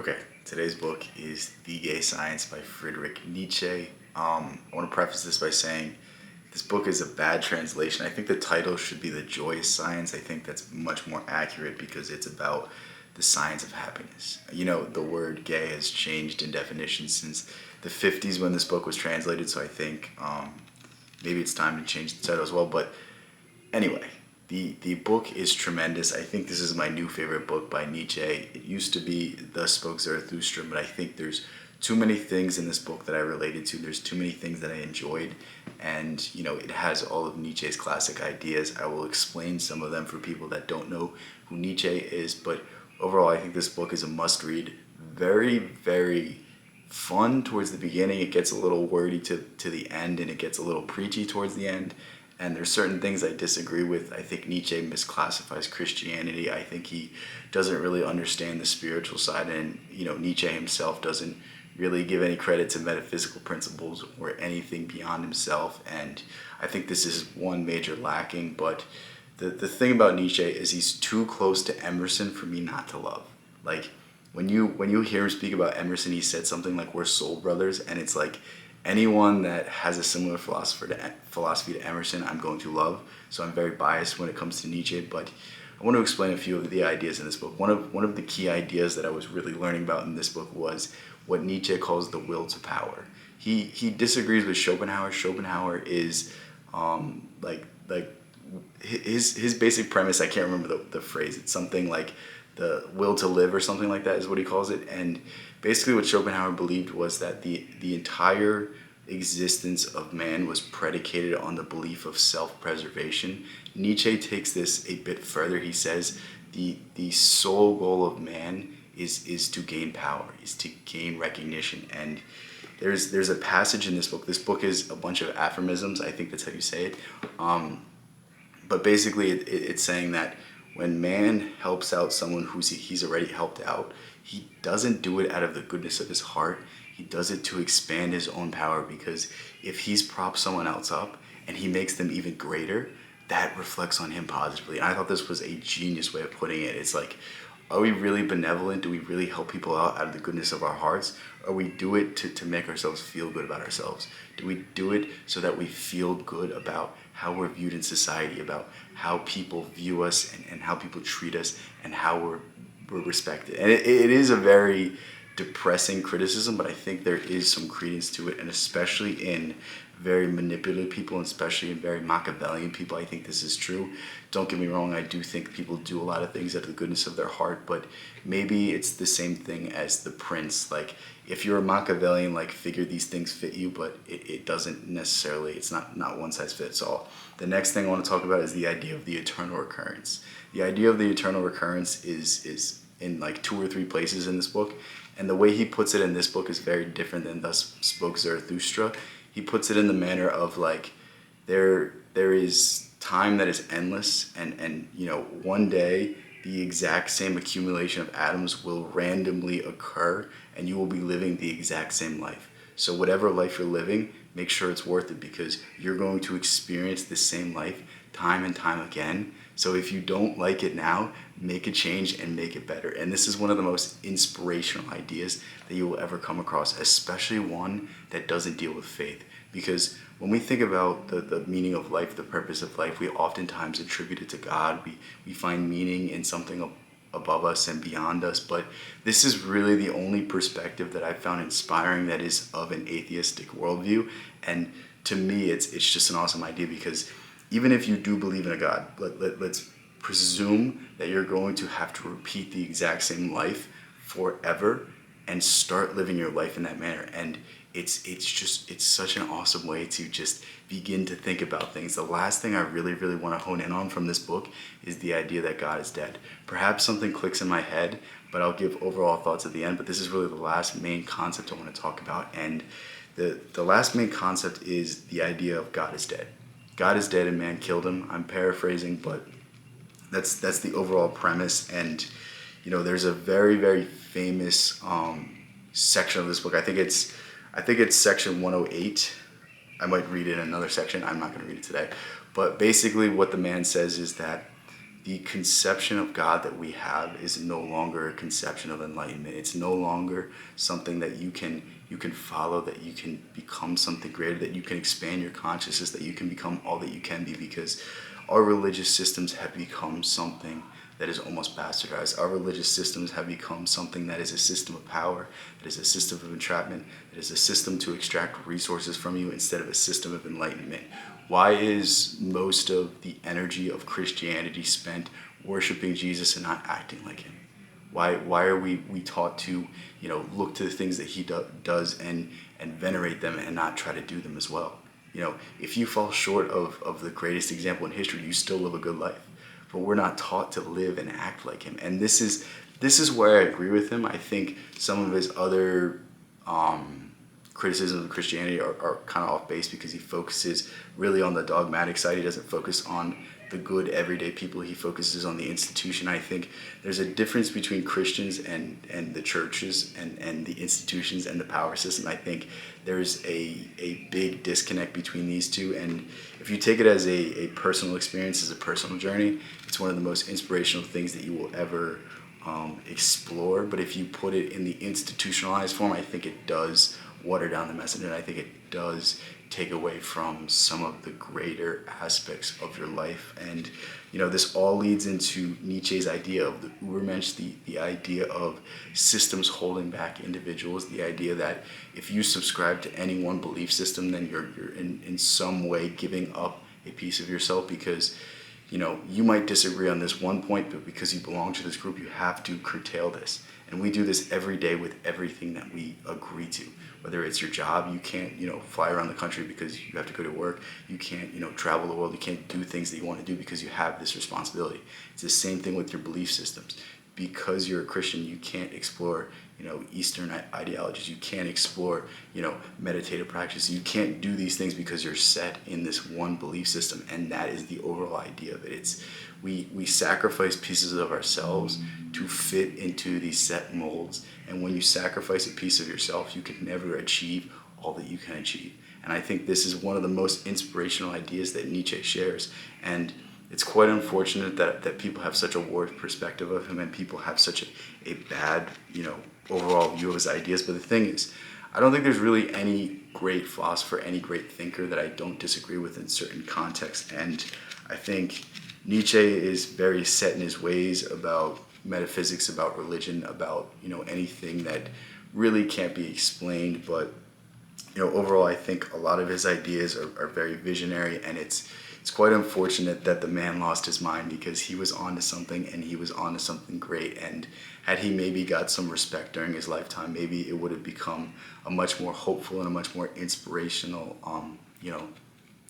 Okay, today's book is The Gay Science by Friedrich Nietzsche. I want to preface this by saying this book is a bad translation. I think the title should be The Joyous Science. I think that's much more accurate because it's about the science of happiness. You know, the word gay has changed in definition since the 50s when this book was translated, so I think maybe it's time to change the title as well. But anyway, the book is tremendous. I think this is my new favorite book by Nietzsche. It used to be Thus Spoke Zarathustra, but I think there's too many things in this book that I related to. There's too many things that I enjoyed. And, you know, it has all of Nietzsche's classic ideas. I will explain some of them for people that don't know who Nietzsche is. But overall, I think this book is a must-read. Very, very fun towards the beginning. It gets a little wordy to the end, and it gets a little preachy towards the end. And there's certain things I disagree with. I think Nietzsche misclassifies Christianity. I think he doesn't really understand the spiritual side. And, you know, Nietzsche himself doesn't really give any credit to metaphysical principles or anything beyond himself. And I think this is one major lacking. But the thing about Nietzsche is he's too close to Emerson for me not to love. Like, when you hear him speak about Emerson, he said something like, "We're soul brothers," and it's like, anyone that has a similar philosophy to Emerson, I'm going to love. So I'm very biased when it comes to Nietzsche, but I want to explain a few of the ideas in this book. One of the key ideas that I was really learning about in this book was what Nietzsche calls the will to power. He disagrees with Schopenhauer. Schopenhauer is like his basic premise. I can't remember the phrase. It's something like the will to live or something like that is what he calls it. And basically what Schopenhauer believed was that the entire existence of man was predicated on the belief of self-preservation. Nietzsche takes this a bit further. He says the sole goal of man is to gain power, is to gain recognition. And there's a passage in this book. This book is a bunch of aphorisms. I think that's how you say it. But basically it's saying that when man helps out someone he's already helped out, he doesn't do it out of the goodness of his heart. He does it to expand his own power, because if he's propped someone else up and he makes them even greater, that reflects on him positively. And I thought this was a genius way of putting it. It's like, are we really benevolent? Do we really help people out of the goodness of our hearts? Or we do it to make ourselves feel good about ourselves? Do we do it so that we feel good about how we're viewed in society, about how people view us and how people treat us and how we're respected? And it is a very depressing criticism, but I think there is some credence to it, and especially in very manipulative people, and especially in very Machiavellian people, I think this is true. Don't get me wrong, I do think people do a lot of things out of the goodness of their heart, but maybe it's the same thing as the prince. Like, if you're a Machiavellian like figure, these things fit you, but it doesn't necessarily, it's not one size fits all. The next thing I want to talk about is the idea of the eternal recurrence. The idea of the eternal recurrence is in like 2 or 3 places in this book, and the way he puts it in this book is very different than Thus Spoke Zarathustra. He puts it in the manner of like, there is time that is endless, and you know, one day the exact same accumulation of atoms will randomly occur and you will be living the exact same life. So whatever life you're living, make sure it's worth it, because you're going to experience the same life time and time again. So if you don't like it now, make a change and make it better. And this is one of the most inspirational ideas that you will ever come across, especially one that doesn't deal with faith. Because when we think about the meaning of life, the purpose of life, we oftentimes attribute it to God. We find meaning in something above us and beyond us. But this is really the only perspective that I've found inspiring that is of an atheistic worldview. And to me, it's just an awesome idea, because even if you do believe in a God, let's presume that you're going to have to repeat the exact same life forever and start living your life in that manner. And it's such an awesome way to just begin to think about things. The last thing I really want to hone in on from this book is the idea that God is dead. Perhaps something clicks in my head, but I'll give overall thoughts at the end. But this is really the last main concept I want to talk about. And the last main concept is the idea of God is dead. God is dead and man killed him. I'm paraphrasing, but that's the overall premise. And you know, there's a very famous section of this book. I think it's section 108. I might read it in another section. I'm not going to read it today. But basically what the man says is that the conception of God that we have is no longer a conception of enlightenment. It's no longer something that you can follow, that you can become something greater, that you can expand your consciousness, that you can become all that you can be, because our religious systems have become something that is almost bastardized. Our religious systems have become something that is a system of power, that is a system of entrapment, that is a system to extract resources from you instead of a system of enlightenment. Why is most of the energy of Christianity spent worshiping Jesus and not acting like him? Why are we taught to, look to the things that he does and venerate them and not try to do them as well? If you fall short of the greatest example in history, you still live a good life. But we're not taught to live and act like him. And this is where I agree with him. I think some of his other criticisms of Christianity are kind of off base, because he focuses really on the dogmatic side. He doesn't focus on the good everyday people. He focuses on the institution. I think there's a difference between Christians and the churches and the institutions and the power system. I think there's a big disconnect between these two. And if you take it as a personal experience, as a personal journey, it's one of the most inspirational things that you will ever explore. But if you put it in the institutionalized form, I think it does water down the message, and I think it does take away from some of the greater aspects of your life. And this all leads into Nietzsche's idea of the Übermensch, the idea of systems holding back individuals, the idea that if you subscribe to any one belief system, then you're in some way giving up a piece of yourself, because you might disagree on this one point, but because you belong to this group, you have to curtail this. And we do this every day with everything that we agree to. Whether it's your job, you can't, fly around the country because you have to go to work. You can't, travel the world. You can't do things that you want to do because you have this responsibility. It's the same thing with your belief systems. Because you're a Christian, you can't explore, Eastern ideologies. You can't explore, meditative practices. You can't do these things because you're set in this one belief system. And that is the overall idea of it. We sacrifice pieces of ourselves to fit into these set molds. And when you sacrifice a piece of yourself, you can never achieve all that you can achieve. And I think this is one of the most inspirational ideas that Nietzsche shares. And it's quite unfortunate that people have such a warped perspective of him, and people have such a bad, overall view of his ideas. But the thing is, I don't think there's really any great philosopher, any great thinker that I don't disagree with in certain contexts. And I think Nietzsche is very set in his ways about metaphysics, about religion, about, anything that really can't be explained. But, overall, I think a lot of his ideas are very visionary, and it's quite unfortunate that the man lost his mind, because he was onto something, and he was onto something great. And had he maybe got some respect during his lifetime, maybe it would have become a much more hopeful and a much more inspirational,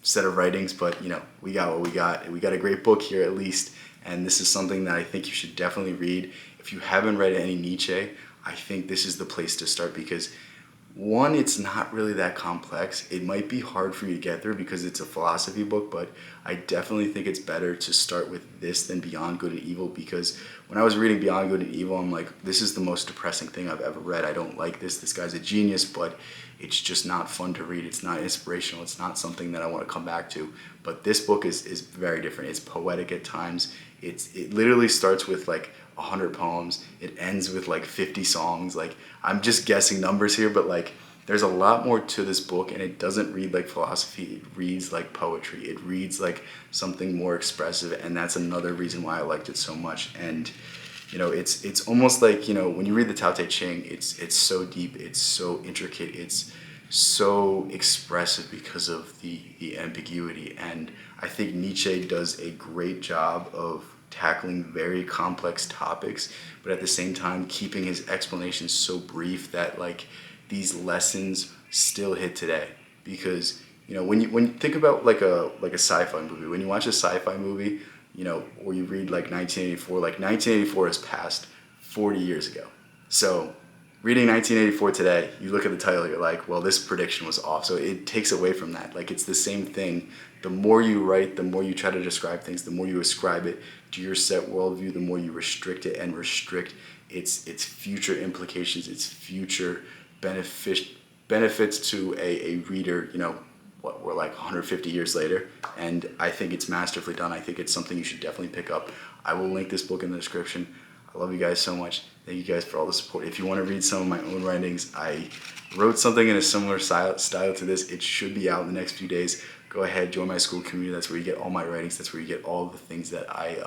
set of writings. But, we got what we got. We got a great book here, at least. And this is something that I think you should definitely read. If you haven't read any Nietzsche, I think this is the place to start, because one, it's not really that complex. It might be hard for you to get through because it's a philosophy book, but I definitely think it's better to start with this than Beyond Good and Evil, because when I was reading Beyond Good and Evil, I'm like, this is the most depressing thing I've ever read. I don't like this. This guy's a genius, but it's just not fun to read. It's not inspirational. It's not something that I want to come back to. But this book is very different. It's poetic at times. It literally starts with like 100 poems. It ends with like 50 songs. Like, I'm just guessing numbers here, but like, there's a lot more to this book, and it doesn't read like philosophy. It reads like poetry. It reads like something more expressive, and that's another reason why I liked it so much. And it's almost like, when you read the Tao Te Ching, it's so deep, it's so intricate, it's so expressive because of the ambiguity. And I think Nietzsche does a great job of tackling very complex topics, but at the same time keeping his explanations so brief that like these lessons still hit today. Because when you think about like a sci-fi movie, when you watch a sci-fi movie, or you read like 1984, like 1984 has passed 40 years ago. So reading 1984 today, you look at the title, you're like, well, this prediction was off. So it takes away from that. Like, it's the same thing. The more you write, the more you try to describe things, the more you ascribe it to your set worldview, the more you restrict it and restrict its future implications, its future benefits to a reader, we're like 150 years later. And I think it's masterfully done. I think it's something you should definitely pick up. I will link this book in the description. I love you guys so much. Thank you guys for all the support. If you want to read some of my own writings, I wrote something in a similar style to this. It should be out in the next few days. Go ahead, join my school community. That's where you get all my writings. That's where you get all the things that I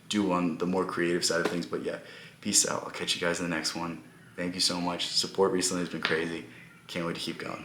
do on the more creative side of things. But yeah, peace out. I'll catch you guys in the next one. Thank you so much. Support recently has been crazy. Can't wait to keep going.